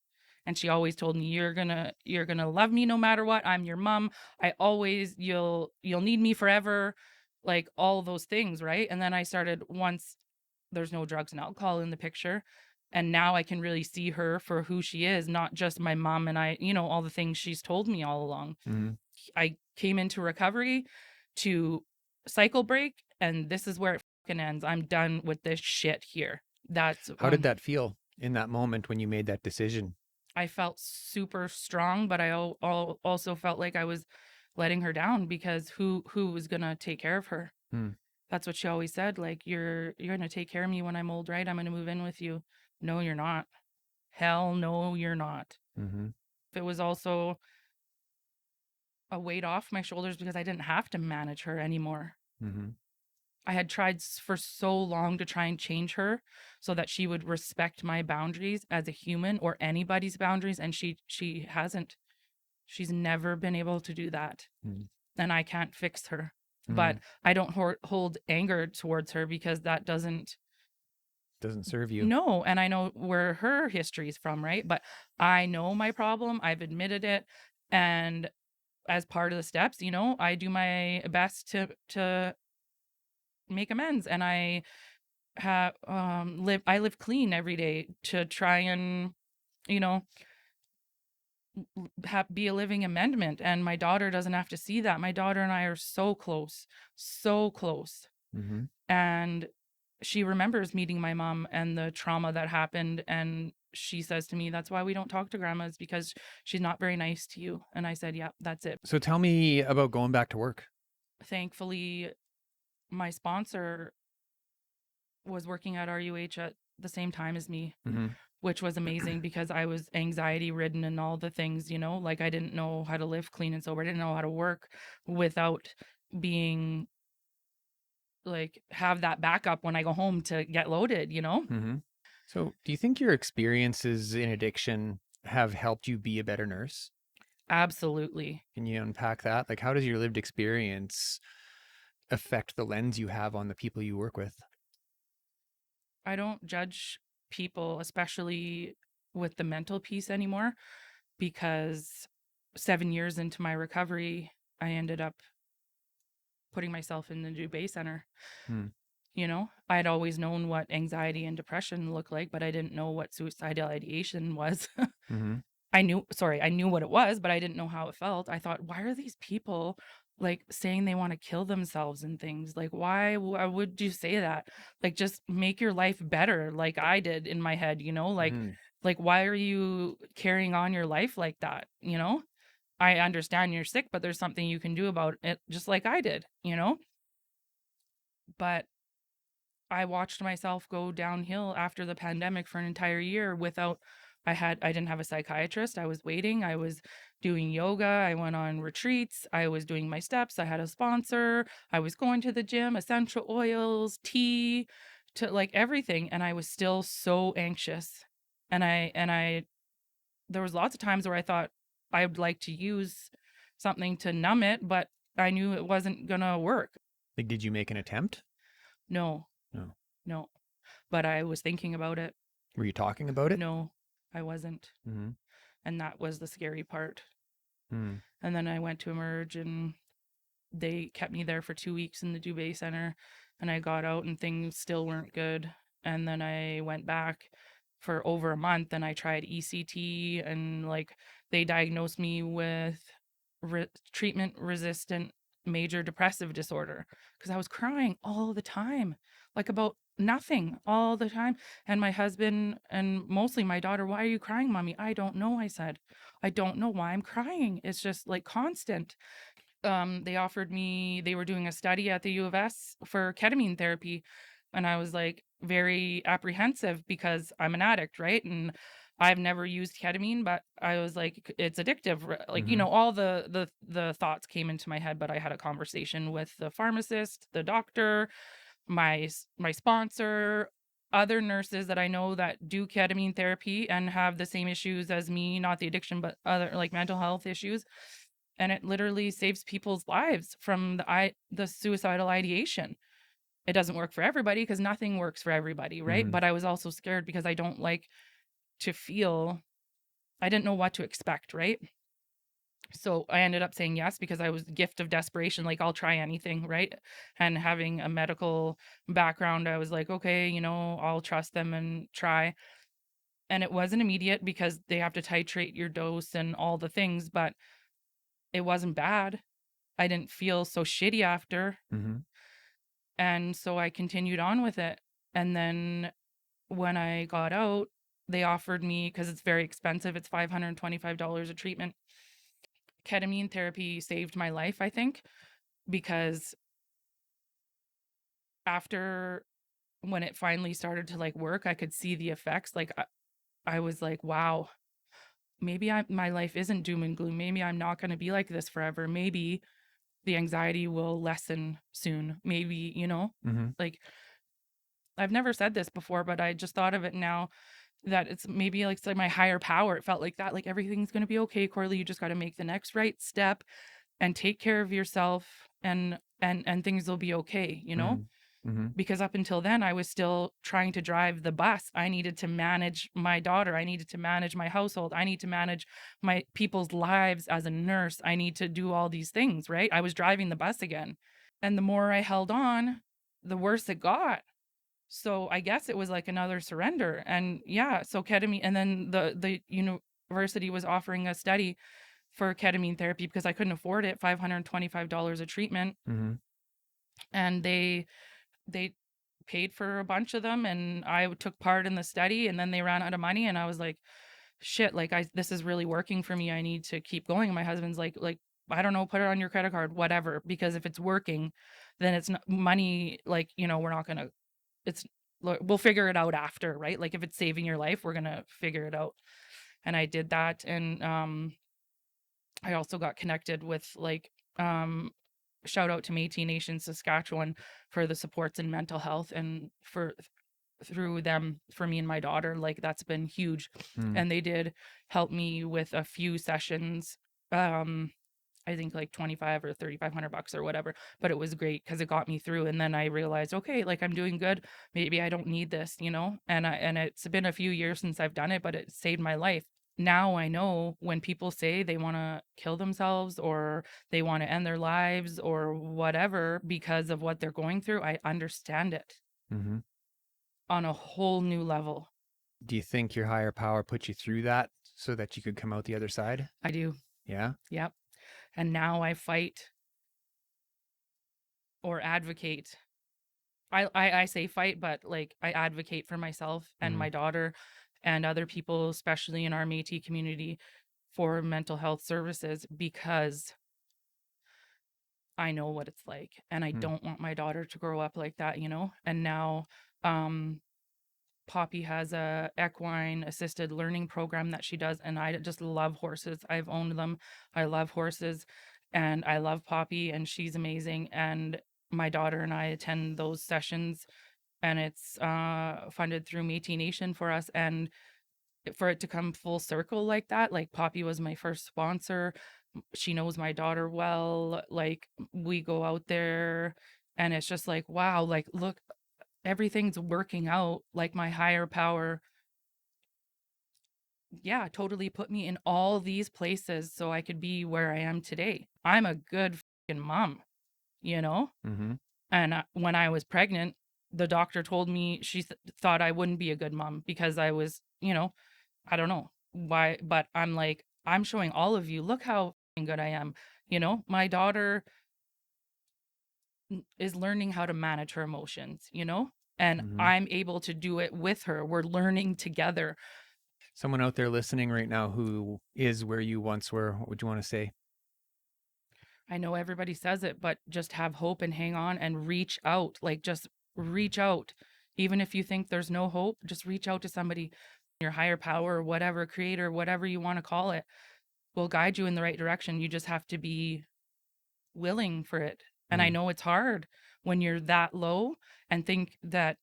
And she always told me, you're gonna love me no matter what. I'm your mom. I always you'll need me forever." Like all those things, right? And then I started once there's no drugs and alcohol in the picture. And now I can really see her for who she is, not just my mom and I, all the things she's told me all along. Mhm. I came into recovery to cycle break, and this is where it fucking ends. I'm done with this shit here. That's How did that feel in that moment when you made that decision? I felt super strong, but I also felt like I was letting her down because who was gonna take care of her? Mm. That's what she always said. Like you're gonna take care of me when I'm old, right? I'm gonna move in with you. No, you're not. Hell no, you're not. Mhm. It was also a weight off my shoulders because I didn't have to manage her anymore. Mhm. I had tried for so long to try and change her so that she would respect my boundaries as a human or anybody's boundaries, and she hasn't. She's never been able to do that, Mm. and I can't fix her. But Mm. I don't hold anger towards her because that doesn't Doesn't serve you. no, and I know where her history is from, right? But I know my problem. I've admitted it, and as part of the steps, I do my best to make amends, and I live clean every day to try and you know be a living amendment, and my daughter doesn't have to see that. My daughter and I are so close, so close. Mhm. And she remembers meeting my mom and the trauma that happened, and she says to me, "That's why we don't talk to grandmas, because she's not very nice to you." And I said, "Yeah, that's it." So tell me about going back to work. Thankfully, my sponsor was working at RUH at the same time as me, Mhm. which was amazing because I was anxiety ridden and all the things, like I didn't know how to live clean and sober. I didn't know how to work without being like have that backup when I go home to get loaded. Mhm. So, do you think your experiences in addiction have helped you be a better nurse? Absolutely. Can you unpack that? Like, how does your lived experience affect the lens you have on the people you work with? I don't judge people, especially with the mental piece anymore, because 7 years into my recovery, I ended up putting myself in the Dubay Center. Hmm. I had always known what anxiety and depression looked like, but I didn't know what suicidal ideation was. Mhm. I knew what it was, but I didn't know how it felt. I thought, why are these people like saying they want to kill themselves and things? Like, why would you say that? Like, just make your life better, like I did in my head, Mhm. like why are you carrying on your life like that? I understand you're sick, but there's something you can do about it, just like I did. But I watched myself go downhill after the pandemic for an entire year without I didn't have a psychiatrist. I was waiting. I was doing yoga. I went on retreats. I was doing my steps. I had a sponsor. I was going to the gym, essential oils, tea, to like everything, and I was still so anxious. And I there was lots of times where I thought I would like to use something to numb it, but I knew it wasn't going to work. Like, did you make an attempt? No, No. no. But I was thinking about it. Were you talking about it? No, I wasn't. Mm-hmm. And that was the scary part. Mm. And then I went to Emerge, and they kept me there for 2 weeks in the Dubé Center, and I got out and things still weren't good. And then I went back for over a month, and I tried ECT, and like they diagnosed me with treatment resistant major depressive disorder because I was crying all the time, like about nothing all the time. And my husband and mostly my daughter, "Why are you crying, mommy?" "I don't know," I said. "I don't know why I'm crying. It's just like constant." They offered me, they were doing a study at the U of S for ketamine therapy. And I was like very apprehensive because I'm an addict, right? And I've never used ketamine, but I was like, it's addictive. Like, Mm-hmm. all the thoughts came into my head, but I had a conversation with the pharmacist, the doctor, my sponsor, other nurses that I know that do ketamine therapy and have the same issues as me, not the addiction, but other like mental health issues. And it literally saves people's lives from the suicidal ideation. It doesn't work for everybody because nothing works for everybody, right? Mm-hmm. But I was also scared because I don't like to feel, I didn't know what to expect, right? So I ended up saying yes because I was gift of desperation, like I'll try anything, right? And having a medical background, I was like, okay, I'll trust them and try. And it wasn't immediate because they have to titrate your dose and all the things, but it wasn't bad. I didn't feel so shitty after. Mm-hmm. And so I continued on with it. And then when I got out, they offered me, because it's very expensive, it's $525 a treatment. Ketamine therapy saved my life, I think, because after when it finally started to like work, I could see the effects. Like I was like, wow, maybe my life isn't doom and gloom. Maybe I'm not going to be like this forever. Maybe the anxiety will lessen soon. Maybe, Mm-hmm. like I've never said this before, but I just thought of it now that it's maybe like, it's like my higher power. It felt like that, like everything's going to be okay, Coralee. You just got to make the next right step and take care of yourself, and things will be okay, Mm-hmm. Mm-hmm. because up until then I was still trying to drive the bus. I needed to manage my daughter. I needed to manage my household. I need to manage my people's lives as a nurse. I need to do all these things, right? I was driving the bus again. And the more I held on, the worse it got. So I guess it was like another surrender. And yeah, so ketamine, and then the university was offering a study for ketamine therapy because I couldn't afford it, $525 a treatment. Mm-hmm. And they paid for a bunch of them, and I took part in the study, and then they ran out of money, and I was like, shit, like this is really working for me. I need to keep going. And my husband's like, I don't know, put it on your credit card, whatever, because if it's working, then it's not money. Like, we're not going to, it's, we'll figure it out after, right? Like if it's saving your life, we're going to figure it out. And I did that. And I also got connected with like, shout out to Métis Nation Saskatchewan for the supports in mental health, and for through them for me and my daughter, like that's been huge. Mm-hmm. And they did help me with a few sessions. um I think like 25 or 3,500 bucks or whatever, but it was great because it got me through. And then I realized, okay, like I'm doing good. Maybe I don't need this, and it's been a few years since I've done it, but it saved my life. Now I know when people say they want to kill themselves or they want to end their lives or whatever because of what they're going through, I understand it Mm-hmm. on a whole new level. Do you think your higher power put you through that so that you could come out the other side? I do. Yeah. Yep. And now I fight or advocate. I say fight, but like I advocate for myself and Mm-hmm. my daughter and other people, especially in our Métis community, for mental health services because I know what it's like, and I don't want my daughter to grow up like that. And now um Poppy has a equine assisted learning program that she does, and I just love horses. I've owned them. I love horses, and I love Poppy, and she's amazing. And my daughter and I attend those sessions, and it's funded through Métis Nation for us. And for it to come full circle like that, like Poppy was my first sponsor. She knows my daughter well. Like we go out there, and it's just like, wow, like look. everything's working out. Like my higher power, yeah, totally put me in all these places so I could be where I am today. I'm a good fucking mom, you know? Mm-hmm. And when I was pregnant, the doctor told me she thought I wouldn't be a good mom because I was, I don't know why, but I'm like, I'm showing all of you, look how fucking good I am. My daughter is learning how to manage her emotions, and Mm-hmm. I'm able to do it with her. We're learning together. Someone out there listening right now who is where you once were, what would you want to say? I know everybody says it, but just have hope and hang on and reach out. Like, just reach out. Even if you think there's no hope, just reach out to somebody, your higher power, or whatever, creator, whatever you want to call it, will guide you in the right direction. You just have to be willing for it. And I know it's hard when you're that low and think that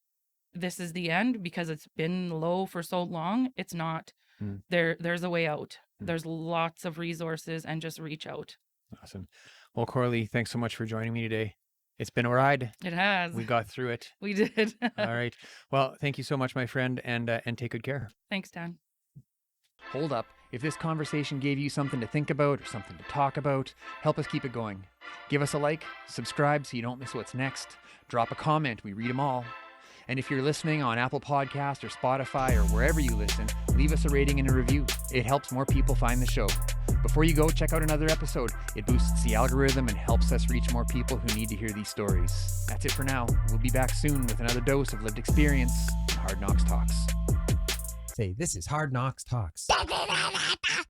this is the end because it's been low for so long. It's not. Mm. There's a way out. There's lots of resources, and just reach out. Awesome. Well, Coralee, thanks so much for joining me today. It's been a ride. It has. We got through it. We did. All right. Well, thank you so much, my friend, and take good care. Thanks, Dan. Hold up. If this conversation gave you something to think about or something to talk about, help us keep it going. Give us a like, subscribe so you don't miss what's next. Drop a comment. We read them all. And if you're listening on Apple Podcasts or Spotify or wherever you listen, leave us a rating and a review. It helps more people find the show. Before you go, check out another episode. It boosts the algorithm and helps us reach more people who need to hear these stories. That's it for now. We'll be back soon with another dose of lived experience and Hard Knocks Talks. Say, this is Hard Knocks Talks.